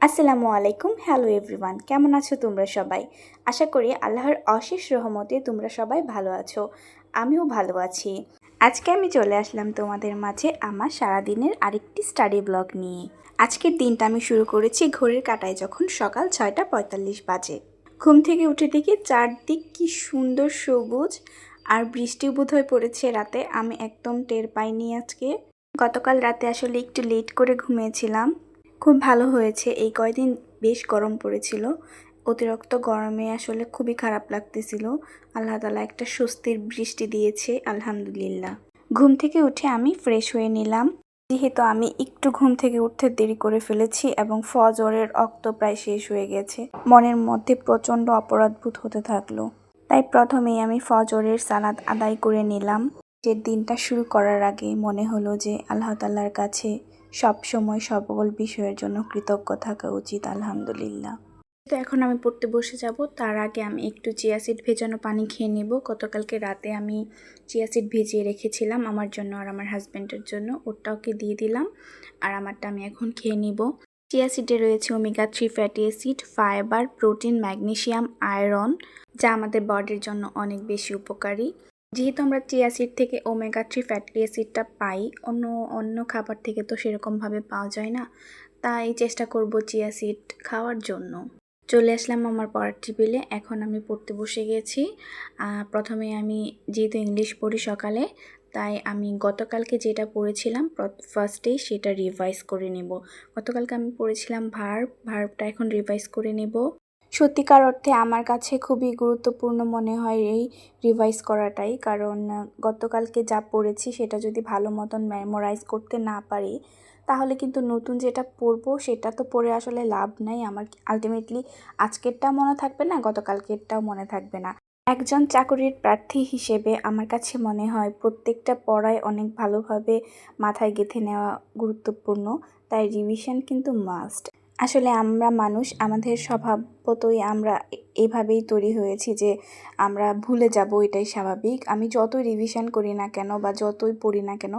আসসালামু আলাইকুম। Hello everyone, কেমন আছো তোমরা সবাই? আশা করি আল্লাহর অশেষ রহমতে তোমরা সবাই ভালো আছো। আমিও ভালো আছি। আজকে আমি চলে আসলাম তোমাদের মাঝে আমার সারাদিনের আরেকটি স্টাডি ব্লগ নিয়ে। আজকের দিনটা আমি শুরু করেছি ঘড়ির কাঁটায় যখন সকাল 6:45 বাজে। ঘুম থেকে উঠে দেখি চারদিক কি সুন্দর সবুজ, আর বৃষ্টি বোধহয় পড়েছে রাতে, আমি একদম টের পাইনি আজকে। গতকাল রাতে আসলে একটু লেট করে ঘুমিয়েছিলাম। খুব ভালো হয়েছে, এই কয়দিন বেশ গরম পড়েছিল। অতিরিক্ত গরমে আসলে খুবই খারাপ লাগতেছিল। আল্লাহ তাআলা একটা স্বস্তির বৃষ্টি দিয়েছে, আলহামদুলিল্লাহ। ঘুম থেকে উঠে আমি ফ্রেশ হয়ে নিলাম। যেহেতু আমি একটু ঘুম থেকে উঠতে দেরি করে ফেলেছি এবং ফজরের ওয়াক্ত প্রায় শেষ হয়ে গেছে, মনের মধ্যে প্রচণ্ড অপরাধবোধ হতে থাকলো। তাই প্রথমেই আমি ফজরের সালাত আদায় করে নিলাম। যে দিনটা শুরু করার আগে মনে হলো যে আল্লাহ তাআলার কাছে সব সময় সকল বিষয়ের জন্য কৃতজ্ঞ থাকা উচিত, আলহামদুলিল্লাহ। তো এখন আমি পড়তে বসে যাব, তার আগে আমি একটু চিয়া সিড ভেজানো পানি খেয়ে নেব। গতকালকে রাতে আমি চিয়া সিড ভিজিয়ে রেখেছিলাম আমার জন্য আর আমার হাজব্যান্ডের জন্য, ওটাকে দিয়ে দিলাম আর আমারটা আমি এখন খেয়ে নিব। চিয়া সিডে রয়েছে omega-3 fatty acid, fibre, protein, magnesium, iron, যা আমাদের বডির জন্য অনেক বেশি উপকারী। যেহেতু আমরা চিয়া সিড থেকে ওমেগা-3 ফ্যাটি অ্যাসিডটা পাই, অন্য অন্য খাবার থেকে তো সেরকমভাবে পাওয়া যায় না, তাই চেষ্টা করব চিয়া সিড খাওয়ার জন্য। চলে আসলাম আমার পড়ার টেবিলে, এখন আমি পড়তে বসে গেছি। প্রথমে আমি যেহেতু ইংলিশ পড়ি সকালে, তাই আমি গতকালকে যেটা পড়েছিলাম ফার্স্টেই সেটা রিভাইজ করে নেব। গতকালকে আমি পড়েছিলাম ভার্বটা এখন রিভাইজ করে নেব। সত্যিকার অর্থে আমার কাছে খুবই গুরুত্বপূর্ণ মনে হয় এই রিভাইজ করাটাই, কারণ গতকালকে যা পড়েছি সেটা যদি ভালো মতন মেমোরাইজ করতে না পারি, তাহলে কিন্তু নতুন যেটা পড়বো সেটা তো পড়ে আসলে লাভ নাই। আমার আলটিমেটলি আজকেরটাও মনে থাকবে না, গতকালকেরটাও মনে থাকবে না। একজন চাকরির প্রার্থী হিসেবে আমার কাছে মনে হয় প্রত্যেকটা পড়ায় অনেক ভালোভাবে মাথায় গেঁথে নেওয়া গুরুত্বপূর্ণ, তাই রিভিশন কিন্তু মাস্ট। আসলে আমরা মানুষ, আমাদের স্বভাবতই আমরা এভাবেই তৈরি হয়েছি যে আমরা ভুলে যাব, এটাই স্বাভাবিক। আমি যতই রিভিশন করি না কেন বা যতই পড়ি না কেন,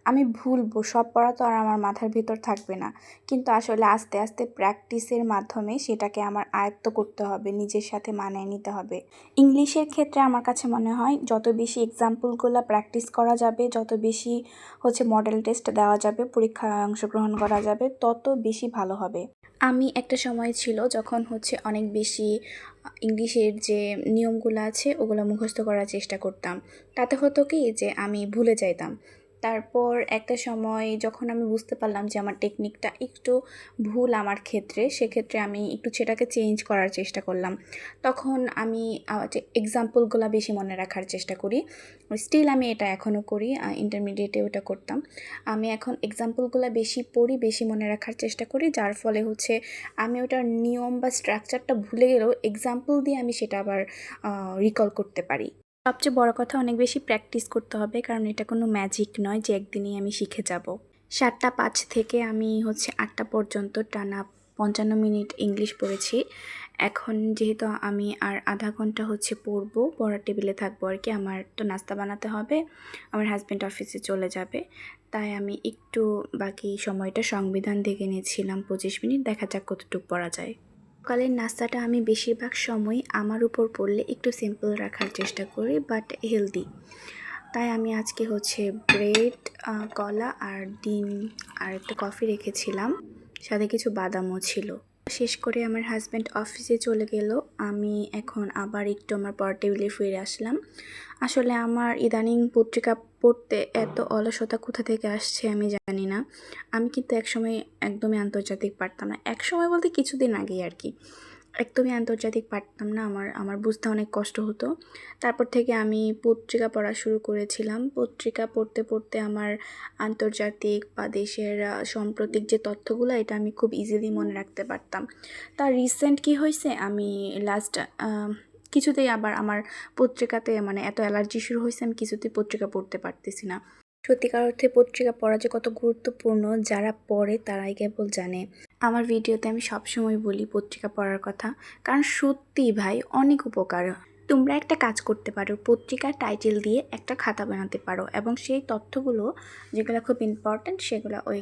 আমি ভুলবো। সব পড়া তো আর আমার মাথার ভিতর থাকবে না, কিন্তু আসলে আস্তে আস্তে প্র্যাকটিসের মাধ্যমে সেটাকে আমার আয়ত্ত করতে হবে, নিজের সাথে মানিয়ে নিতে হবে। ইংলিশের ক্ষেত্রে আমার কাছে মনে হয় যত বেশি এক্সাম্পলগুলো প্র্যাকটিস করা যাবে, যত বেশি মডেল টেস্ট দেওয়া যাবে, পরীক্ষায় অংশগ্রহণ করা যাবে, তত বেশি ভালো হবে। আমি একটা সময় ছিল যখন অনেক বেশি ইংলিশের যে নিয়মগুলো আছে ওগুলো মুখস্থ করার চেষ্টা করতাম। তাতে হতো কি যে আমি ভুলে যাইতাম। তারপর একটা সময় যখন আমি বুঝতে পারলাম যে আমার টেকনিকটা একটু ভুল আমার ক্ষেত্রে, সেক্ষেত্রে আমি একটু সেটাকে চেঞ্জ করার চেষ্টা করলাম। তখন আমি যে এক্সাম্পলগুলো বেশি মনে রাখার চেষ্টা করি। স্টিল আমি এটা এখনও করি, ইন্টারমিডিয়েটে ওটা করতাম। আমি এখন এক্সাম্পলগুলো বেশি পড়ি, বেশি মনে রাখার চেষ্টা করি, যার ফলে আমি ওটার নিয়ম বা স্ট্রাকচারটা ভুলে গেলেও এক্সাম্পল দিয়ে আমি সেটা আবার রিকল করতে পারি। সবচেয়ে বড় কথা, অনেক বেশি প্র্যাকটিস করতে হবে, কারণ এটা কোনো ম্যাজিক নয় যে একদিনেই আমি শিখে যাব। 7:05 থেকে আমি 8টা পর্যন্ত টানা 55 মিনিট ইংলিশ পড়েছি। এখন যেহেতু আমি আর আধা ঘন্টা পড়বো, পড়ার টেবিলে থাকবো আর কি। আমার তো নাস্তা বানাতে হবে, আমার হাজব্যান্ড অফিসে চলে যাবে, তাই আমি একটু বাকি সময়টা সংবিধান দেখে নিয়েছিলাম 25 মিনিট, দেখা যাক কতটুকু পড়া যায়। সকালের নাস্তাটা আমি বেশিরভাগ সময় আমার উপর পড়লে একটু সিম্পল রাখার চেষ্টা করি, বাট হেলদি। তাই আমি আজকে ব্রেড, কলা আর ডিম আর একটা কফি রেখেছিলাম, সাথে কিছু বাদামও ছিল। শেষ করে আমার হাজব্যান্ড অফিসে চলে গেল, আমি এখন আবার একটু আমার পড়ার টেবিলে ফিরে আসলাম। আসলে আমার ইদানিং পত্রিকা পড়তে এত অলসতা কোথা থেকে আসছে আমি জানি না। আমি কিন্তু একসময় একদমই আন্তর্জাতিক পারতাম না, একসময় বলতে কিছুদিন আগেই আর কি, একদমই আন্তর্জাতিক পারতাম না। আমার বুঝতে অনেক কষ্ট হতো। তারপর থেকে আমি পত্রিকা পড়া শুরু করেছিলাম। পত্রিকা পড়তে পড়তে আমার আন্তর্জাতিক বা দেশের সাম্প্রতিক যে তথ্যগুলো, এটা আমি খুব ইজিলি মনে রাখতে পারতাম। তার রিসেন্ট কি হয়েছে, আমি লাস্ট কিছুতেই আবার আমার পত্রিকাতে এত অ্যালার্জি শুরু হয়েছে, আমি কিছুতেই পত্রিকা পড়তে পারতেছি না। সত্যিকার অর্থে পত্রিকা পড়া যে কত গুরুত্বপূর্ণ, যারা পড়ে তারাই কেবল জানে। আমার ভিডিওতে আমি সবসময় বলি পত্রিকা পড়ার কথা, কারণ সত্যি ভাই অনেক উপকার। তোমরা একটা কাজ করতে পারো, পত্রিকার টাইটেল দিয়ে একটা খাতা বানাতে পারো এবং সেই তথ্যগুলো যেগুলো খুব ইম্পর্ট্যান্ট সেগুলো ওই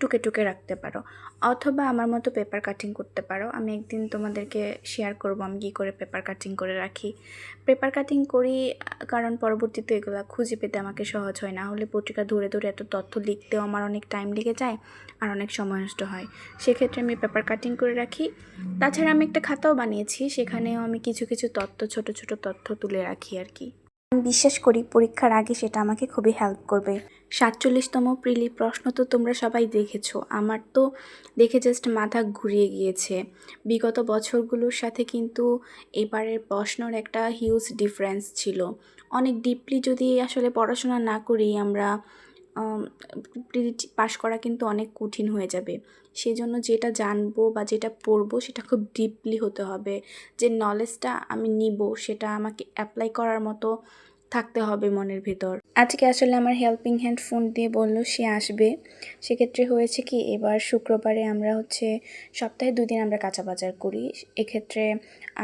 টুকে টুকে রাখতে পারো, অথবা আমার মতো পেপার কাটিং করতে পারো। আমি একদিন তোমাদেরকে শেয়ার করব আমি কী করে পেপার কাটিং করে রাখি। পেপার কাটিং করি কারণ পরবর্তীতে এগুলো খুঁজে পেতে আমাকে সহজ হয়, না হলে পত্রিকা ধরে ধরে এত তথ্য লিখতেও আমার অনেক টাইম লেগে যায় আর অনেক সময় নষ্ট হয়। সেক্ষেত্রে আমি পেপার কাটিং করে রাখি। তাছাড়া আমি একটা খাতাও বানিয়েছি, সেখানেও আমি কিছু কিছু তথ্য, ছোট ছোট তথ্য তুলে রাখি আর কি। আমি বিশ্বাস করি পরীক্ষার আগে সেটা আমাকে খুবই হেল্প করবে। 47তম প্রিলি প্রশ্ন তো তোমরা সবাই দেখেছো, আমার তো দেখে জাস্ট মাথা ঘুরিয়ে গিয়েছে। বিগত বছরগুলোর সাথে কিন্তু এবারের প্রশ্নর একটা হিউজ ডিফারেন্স ছিল। অনেক ডিপলি যদি আসলে পড়াশোনা না করি আমরা প্রিলি পাস করা কিন্তু অনেক কঠিন হয়ে যাবে। সেজন্য যেটা জানবো বা যেটা পড়বো সেটা খুব ডিপলি হতে হবে, যে নলেজটা আমি নিব সেটা আমাকে অ্যাপ্লাই করার মতো থাকতে হবে মনের ভেতর। আজকে আসলে আমার হেল্পিং হ্যান্ড ফোন দিয়ে বললো সে আসবে। সেক্ষেত্রে হয়েছে কি, এবার শুক্রবারে আমরা সপ্তাহে 2 দিন আমরা কাঁচা বাজার করি, এক্ষেত্রে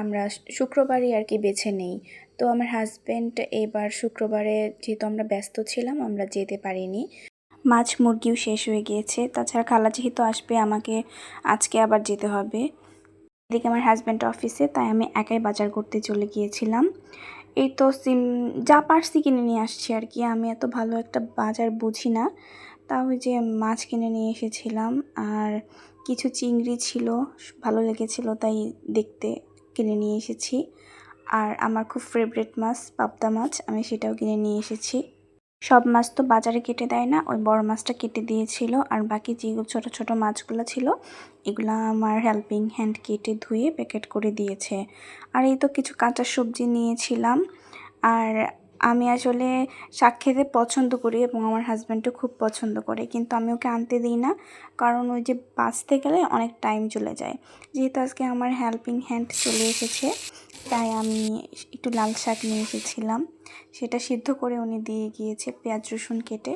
আমরা শুক্রবারই আর কি বেছে নেই। তো আমার হাজব্যান্ড এবার শুক্রবারে, যেহেতু আমরা ব্যস্ত ছিলাম আমরা যেতে পারিনি, মাছ মুরগিও শেষ হয়ে গিয়েছে। তাছাড়া খালা যেহেতু আসবে আমাকে আজকে আবার যেতে হবে। এদিকে আমার হাজব্যান্ড অফিসে, তাই আমি একাই বাজার করতে চলে গিয়েছিলাম। এই তো যা পারছি কিনে নিয়ে আসছি আর কি। আমি এত ভালো একটা বাজার বুঝি না, তাও ওই যে মাছ কিনে নিয়ে এসেছিলাম। আর কিছু চিংড়ি ছিল, ভালো লেগেছিল তাই দেখতে কিনে নিয়ে এসেছি। আর আমার খুব ফেভারিট মাছ পাবদা মাছ, আমি সেটাও কিনে নিয়ে এসেছি। সব মাছ তো বাজারে কেটে দেয় না, ওই বড় মাছটা কেটে দিয়েছিল, আর বাকি যেগুলো ছোট ছোট মাছগুলো ছিল এগুলো আমার হেল্পিং হ্যান্ড কেটে ধুয়ে প্যাকেট করে দিয়েছে। আর এই তো কিছু কাঁচা সবজি নিয়েছিলাম। আর আমি আসলে শাক খেতে পছন্দ করি এবং আমার হাজব্যান্ডও খুব পছন্দ করে, কিন্তু আমি ওকে আনতে দিই না, কারণ ওই যে বাঁচতে গেলে অনেক টাইম চলে যায়। যেহেতু আজকে আমার হেল্পিং হ্যান্ড চলে এসেছে, তাই আমি একটু লাল শাক নিয়ে এসেছিলাম, সেটা সিদ্ধ করে উনি দিয়ে গিয়েছে পেঁয়াজ রসুন কেটে,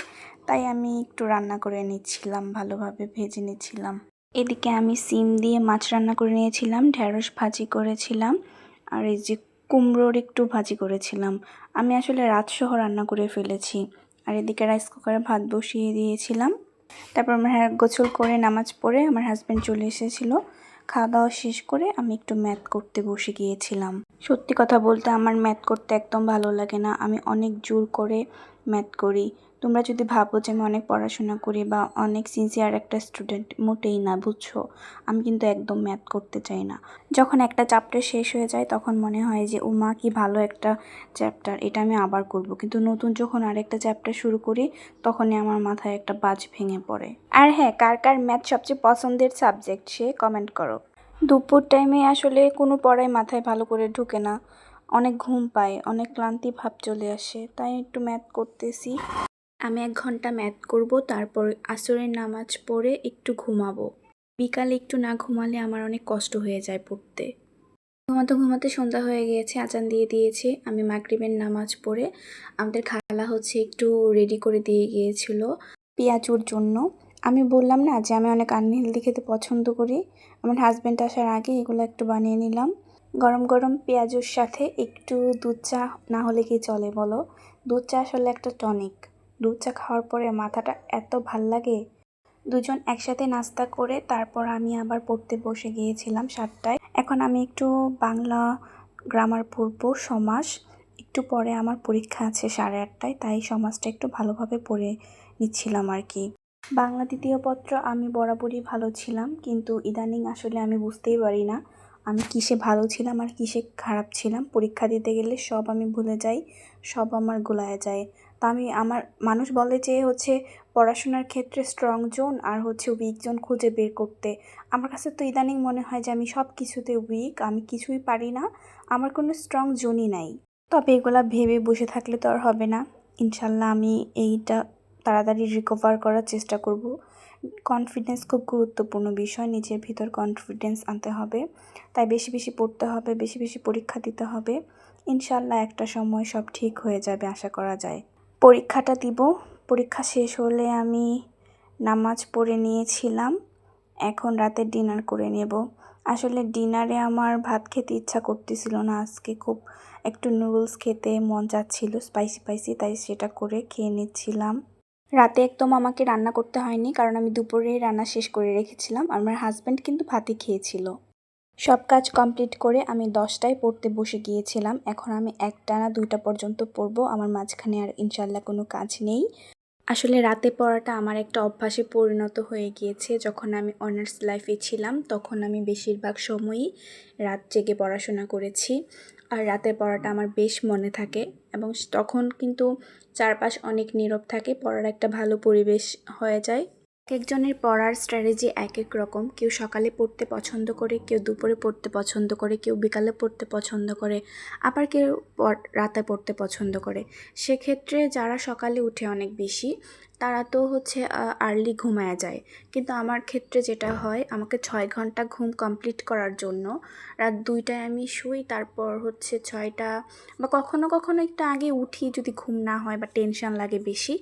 তাই আমি একটু রান্না করে নিচ্ছিলাম, ভালোভাবে ভেজে নিচ্ছিলাম। এদিকে আমি সিম দিয়ে মাছ রান্না করে নিয়েছিলাম, ঢেঁড়স ভাজি করেছিলাম, আর এই যে কুমড়োর একটু ভাজি করেছিলাম। আমি আসলে রাতসহ রান্না করে ফেলেছি। আর এদিকে রাইস কুকারে ভাত বসিয়ে দিয়েছিলাম। তারপর আমার গোসল করে নামাজ পড়ে আমার হাজব্যান্ড চলে এসেছিলো। খাওয়া দাওয়া শেষ করে আমি একটু ম্যাথ করতে বসে গিয়েছিলাম। সত্যি কথা বলতে আমার ম্যাথ করতে একদম ভালো লাগে না, আমি অনেক জোর করে ম্যাথ করি। তোমরা যদি ভাবো যে আমি অনেক পড়াশোনা করি বা অনেক সিনসিয়ার একটা স্টুডেন্ট, মোটেই না, বুঝছো। আমি কিন্তু একদম ম্যাথ করতে চাই না। যখন একটা চ্যাপ্টার শেষ হয়ে যায় তখন মনে হয় যে ও মা কি ভালো একটা চ্যাপ্টার, এটা আমি আবার করব, কিন্তু নতুন যখন আরেকটা চ্যাপ্টার শুরু করি তখনই আমার মাথায় একটা বাজ ভেঙে পড়ে। আর হ্যাঁ, কার কার ম্যাথ সবচেয়ে পছন্দের সাবজেক্ট সে কমেন্ট করো। দুপুর টাইমে আসলে কোনো পড়াই মাথায় ভালো করে ঢুকে না, অনেক ঘুম পায়, অনেক ক্লান্তি ভাব চলে আসে, তাই একটু ম্যাথ করতেছি। আমি 1 ঘন্টা ম্যাথ করব, তারপর আসরের নামাজ পড়ে একটু ঘুমাবো। বিকালে একটু না ঘুমালে আমার অনেক কষ্ট হয়ে যায় পড়তে। ঘুমাতে ঘুমাতে সন্ধ্যা হয়ে গিয়েছে, আজান দিয়ে দিয়েছে। আমি মাগরিবের নামাজ পড়ে আমাদের খালা একটু রেডি করে দিয়ে গিয়েছিল পেঁয়াজুর জন্য। আমি বললাম না যে আমি অনেক আনহেলদি খেতে পছন্দ করি, আমার হাজব্যান্ড আসার আগে এগুলো একটু বানিয়ে নিলাম। গরম গরম পেঁয়াজুর সাথে একটু দুধ চা না হলে কি চলে বলো। দুধ চা আসলে একটা টনিক। দুধ চা খাওয়ার পরে মাথাটা এত ভাল লাগে। দুজন একসাথে নাস্তা করে তারপর আমি আবার পড়তে বসে গিয়েছিলাম 7টায়। এখন আমি একটু বাংলা গ্রামার পড়বো, সমাস। একটু পরে আমার পরীক্ষা আছে 8:30টায়, তাই সমাজটা একটু ভালোভাবে পড়ে নিচ্ছিলাম আর কি। বাংলা দ্বিতীয় পত্র আমি বরাবরই ভালো ছিলাম, কিন্তু ইদানিং আসলে আমি বুঝতেই পারি না আমি কিসে ভালো ছিলাম আর কিসে খারাপ ছিলাম। পরীক্ষা দিতে গেলে সব আমি ভুলে যাই, সব আমার গোলায় যায়। তা মানুষ বলে যে পড়াশোনার ক্ষেত্রে স্ট্রং জোন আর উইক জোন খুঁজে বের করতে। আমার কাছে তো ইদানিং মনে হয় যে আমি সব কিছুতে উইক, আমি কিছুই পারি না, আমার কোনো স্ট্রং জোনই নাই। তবে এগুলা ভেবে বসে থাকলে তো আর হবে না, ইনশাল্লাহ আমি এইটা তাড়াতাড়ি রিকভার করার চেষ্টা করব। কনফিডেন্স খুব গুরুত্বপূর্ণ বিষয়, নিজের ভিতর কনফিডেন্স আনতে হবে, তাই বেশি বেশি পড়তে হবে, বেশি বেশি পরীক্ষা দিতে হবে। ইনশাল্লাহ একটা সময় সব ঠিক হয়ে যাবে, আশা করা যায়। পরীক্ষাটা দিব, পরীক্ষা শেষ হলে আমি নামাজ পড়ে নিয়েছিলাম, এখন রাতের ডিনার করে নেব। আসলে ডিনারে আমার ভাত খেতে ইচ্ছা করতেছিল না, আজকে খুব একটু নুডলস খেতে মন চাচ্ছিল স্পাইসি, তাই সেটা করে খেয়ে নিচ্ছিলাম। রাতে একদম আমাকে রান্না করতে হয়নি, কারণ আমি দুপুরেই রান্না শেষ করে রেখেছিলাম। আমার হাজব্যান্ড কিন্তু ভাতই খেয়েছিল। সব কাজ কমপ্লিট করে আমি 10টায় পড়তে বসে গিয়েছিলাম। এখন আমি 1টা না 2টা পর্যন্ত পড়বো। আমার মাঝখানে আর ইনশাল্লাহ কোনো কাজ নেই। আসলে রাতে পড়াটা আমার একটা অভ্যাসে পরিণত হয়ে গিয়েছে। যখন আমি অনার্স লাইফে ছিলাম তখন আমি বেশিরভাগ সময়ই রাত জেগে পড়াশোনা করেছি। আর রাতের পড়াটা আমার বেশ মনে থাকে, এবং তখন কিন্তু চারপাশ অনেক নীরব থাকে, পড়ার একটা ভালো পরিবেশ হয়ে যায়। একজনের পড়ার স্ট্র্যাটেজি এক এক রকম। কেউ সকালে পড়তে পছন্দ করে, কেউ দুপুরে পড়তে পছন্দ করে, কেউ বিকালে পড়তে পছন্দ করে, আবার কেউ রাতে পড়তে পছন্দ করে। সেক্ষেত্রে যারা সকালে উঠে অনেক বেশি, তারা তো হচ্ছে আর্লি ঘুমায়া যায়। কিন্তু আমার ক্ষেত্রে যেটা হয়, আমাকে 6 ঘন্টা ঘুম কমপ্লিট করার জন্য রাত 2টায় আমি শুই, তারপর হচ্ছে 6টা বা কখনো কখনো একটু আগে উঠি যদি ঘুম না হয় বা টেনশন লাগে বেশি।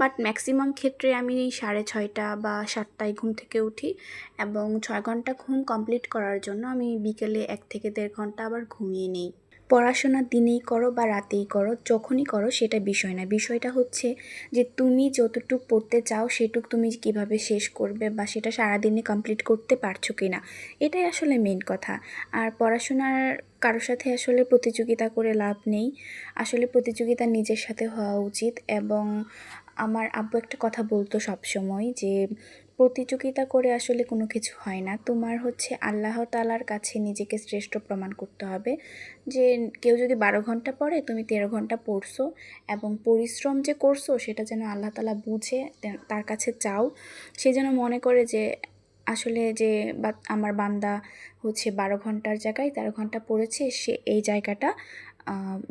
বাট ম্যাক্সিমাম ক্ষেত্রে আমি 6:30 বা 7টায় ঘুম থেকে উঠি, এবং 6 ঘন্টা ঘুম কমপ্লিট করার জন্য আমি বিকেলে 1 থেকে 1.5 ঘন্টা আবার ঘুমিয়ে নিই। পড়াশোনা দিনেই করো বা রাতেই করো, যখনই করো সেটা বিষয় না। বিষয়টা হচ্ছে যে তুমি যতটুক পড়তে চাও সেটুক তুমি কিভাবে শেষ করবে, বা সেটা সারাদিনে কমপ্লিট করতে পারছো কি না, এটাই আসলে মেন কথা। আর পড়াশোনার কারোর সাথে আসলে প্রতিযোগিতা করে লাভ নেই। আসলে প্রতিযোগিতা নিজের সাথে হওয়া উচিত। এবং আমার আব্বু একটা কথা বলতো সবসময় যে প্রতিযোগিতা করে আসলে কোনো কিছু হয় না। তোমার হচ্ছে আল্লাহ তাআলার কাছে নিজেকে শ্রেষ্ঠ প্রমাণ করতে হবে। যে কেউ যদি 12 ঘন্টা পড়ে, তুমি 13 ঘন্টা পড়ছো, এবং পরিশ্রম যে করছো সেটা যেন আল্লাহ তাআলা বুঝে তার কাছে চাও। সে যেন মনে করে যে আসলে যে আমার বান্দা হচ্ছে 12 ঘন্টার জায়গায় 13 ঘন্টা পড়েছে, সে এই জায়গাটা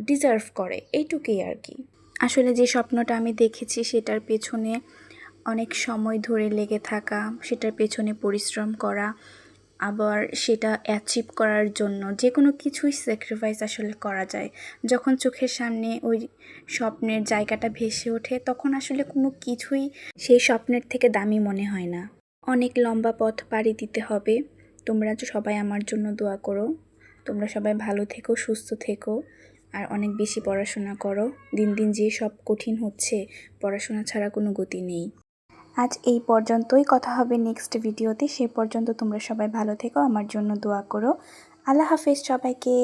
ডিজার্ভ করে, এইটুকুই আর কি। আসলে যে স্বপ্নটা আমি দেখেছি সেটার পেছনে অনেক সময় ধরে লেগে থাকা, সেটার পেছনে পরিশ্রম করা, আবার সেটা অ্যাচিভ করার জন্য যে কোনো কিছুই স্যাক্রিফাইস আসলে করা যায়। যখন চোখের সামনে ওই স্বপ্নের জায়গাটা ভেসে ওঠে, তখন আসলে কোনো কিছুই সেই স্বপ্নের থেকে দামি মনে হয় না। অনেক লম্বা পথ পাড়ি দিতে হবে। তোমরা সবাই আমার জন্য দোয়া করো। তোমরা সবাই ভালো থেকো, সুস্থ থেকো, আর অনেক বেশি পড়াশোনা করো। দিন দিন যে সব কঠিন হচ্ছে, পড়াশোনা ছাড়া কোনো গতি নেই। আজ এই পর্যন্তই, কথা হবে নেক্সট ভিডিওতে। সে পর্যন্ত তোমরা সবাই ভালো থেকো, আমার জন্য দোয়া করো। আল্লাহ হাফেজ সবাইকে।